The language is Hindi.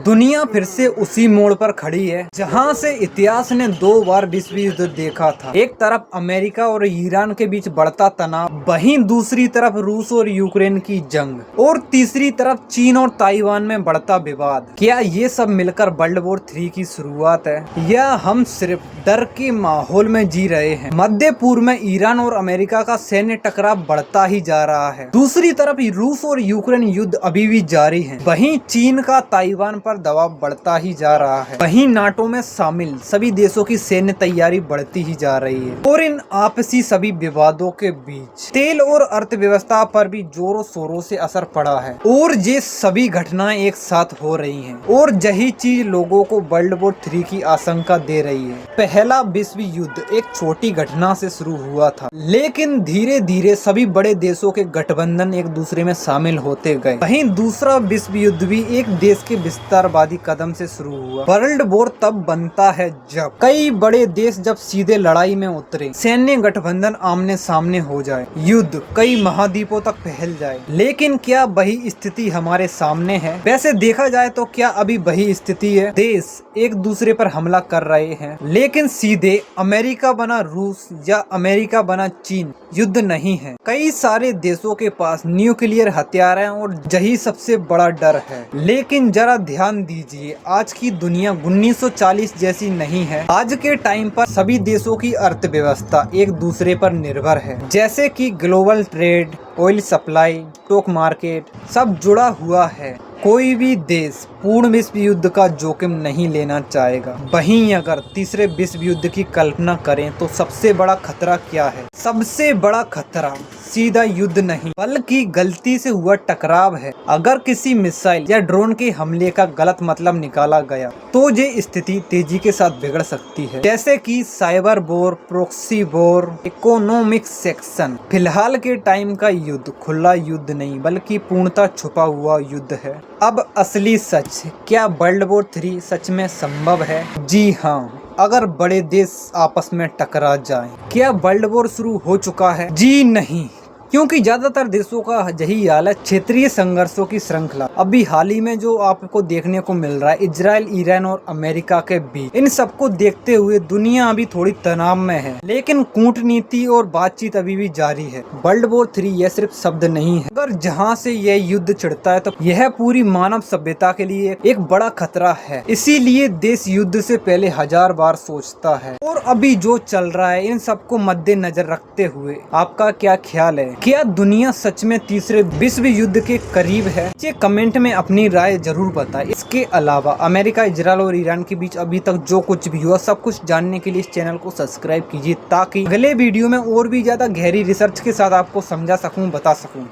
दुनिया फिर से उसी मोड़ पर खड़ी है जहां से इतिहास ने 2 बार विश्व युद्ध देखा था। एक तरफ अमेरिका और ईरान के बीच बढ़ता तनाव, वहीं दूसरी तरफ रूस और यूक्रेन की जंग, और तीसरी तरफ चीन और ताइवान में बढ़ता विवाद। क्या ये सब मिलकर वर्ल्ड वॉर 3 की शुरुआत है या हम सिर्फ डर के माहौल में जी रहे हैं? मध्य पूर्व में ईरान और अमेरिका का सैन्य टकराव बढ़ता ही जा रहा है। दूसरी तरफ रूस और यूक्रेन युद्ध अभी भी जारी है। वहीं चीन का ताइवान पर दबाव बढ़ता ही जा रहा है। वहीं नाटो में शामिल सभी देशों की सैन्य तैयारी बढ़ती ही जा रही है। और इन आपसी सभी विवादों के बीच तेल और अर्थव्यवस्था पर भी जोरों शोरों से असर पड़ा है। और ये सभी घटनाएं एक साथ हो रही हैं और यही चीज लोगों को वर्ल्ड वॉर 3 की आशंका दे रही है। पहला विश्व युद्ध एक छोटी घटना से शुरू हुआ था, लेकिन धीरे धीरे सभी बड़े देशों के गठबंधन एक दूसरे में शामिल होते गए। वहीं दूसरा विश्व युद्ध भी एक देश के विस्तारवादी कदम से शुरू हुआ। वर्ल्ड वॉर तब बनता है जब कई बड़े देश जब सीधे लड़ाई में उतरे, सैन्य गठबंधन आमने सामने हो जाए, युद्ध कई महाद्वीपों तक फैल जाए। लेकिन क्या वही स्थिति हमारे सामने है? वैसे देखा जाए तो क्या अभी वही स्थिति है? देश एक दूसरे पर हमला कर रहे हैं, लेकिन सीधे अमेरिका बना रूस या अमेरिका बना चीन युद्ध नहीं है। कई सारे देशों के पास न्यूक्लियर हथियार हैं और यही सबसे बड़ा डर है। लेकिन जरा ध्यान दीजिए, आज की दुनिया 1940 जैसी नहीं है। आज के टाइम पर सभी देशों की अर्थव्यवस्था एक दूसरे पर निर्भर है, जैसे कि global trade, oil supply, stock market सब जुड़ा हुआ है। कोई भी देश पूर्ण विश्व युद्ध का जोखिम नहीं लेना चाहेगा। वहीं अगर तीसरे विश्व युद्ध की कल्पना करें तो सबसे बड़ा खतरा क्या है? सबसे बड़ा खतरा सीधा युद्ध नहीं बल्कि गलती से हुआ टकराव है। अगर किसी मिसाइल या ड्रोन के हमले का गलत मतलब निकाला गया तो ये स्थिति तेजी के साथ बिगड़ सकती है, जैसे कि cyber war, proxy war, economic section. फिलहाल के टाइम का युद्ध खुला युद्ध नहीं बल्कि पूर्णतः छुपा हुआ युद्ध है। अब असली सच, क्या वर्ल्ड वॉर 3 सच में संभव है? जी हाँ, अगर बड़े देश आपस में टकरा जाएं। क्या वर्ल्ड वॉर शुरू हो चुका है? जी नहीं, क्योंकि ज्यादातर देशों का यही हाल है। क्षेत्रीय संघर्षों की श्रृंखला अभी हाल ही में जो आपको देखने को मिल रहा है इजराइल, ईरान और अमेरिका के बीच, इन सबको देखते हुए दुनिया अभी थोड़ी तनाव में है। लेकिन कूटनीति और बातचीत अभी भी जारी है। वर्ल्ड वॉर 3 यह सिर्फ शब्द नहीं है। अगर जहां से यह युद्ध छिड़ता है तो यह पूरी मानव सभ्यता के लिए एक बड़ा खतरा है। इसीलिए देश युद्ध से पहले 1000 बार सोचता है। और अभी जो चल रहा है इन सबको मद्देनजर रखते हुए आपका क्या ख्याल है? क्या दुनिया सच में तीसरे विश्व युद्ध के करीब है? ये कमेंट में अपनी राय जरूर बताएं। इसके अलावा अमेरिका, इजराइल और ईरान के बीच अभी तक जो कुछ भी हुआ सब कुछ जानने के लिए इस चैनल को सब्सक्राइब कीजिए, ताकि अगले वीडियो में और भी ज्यादा गहरी रिसर्च के साथ आपको समझा सकूं, बता सकूं।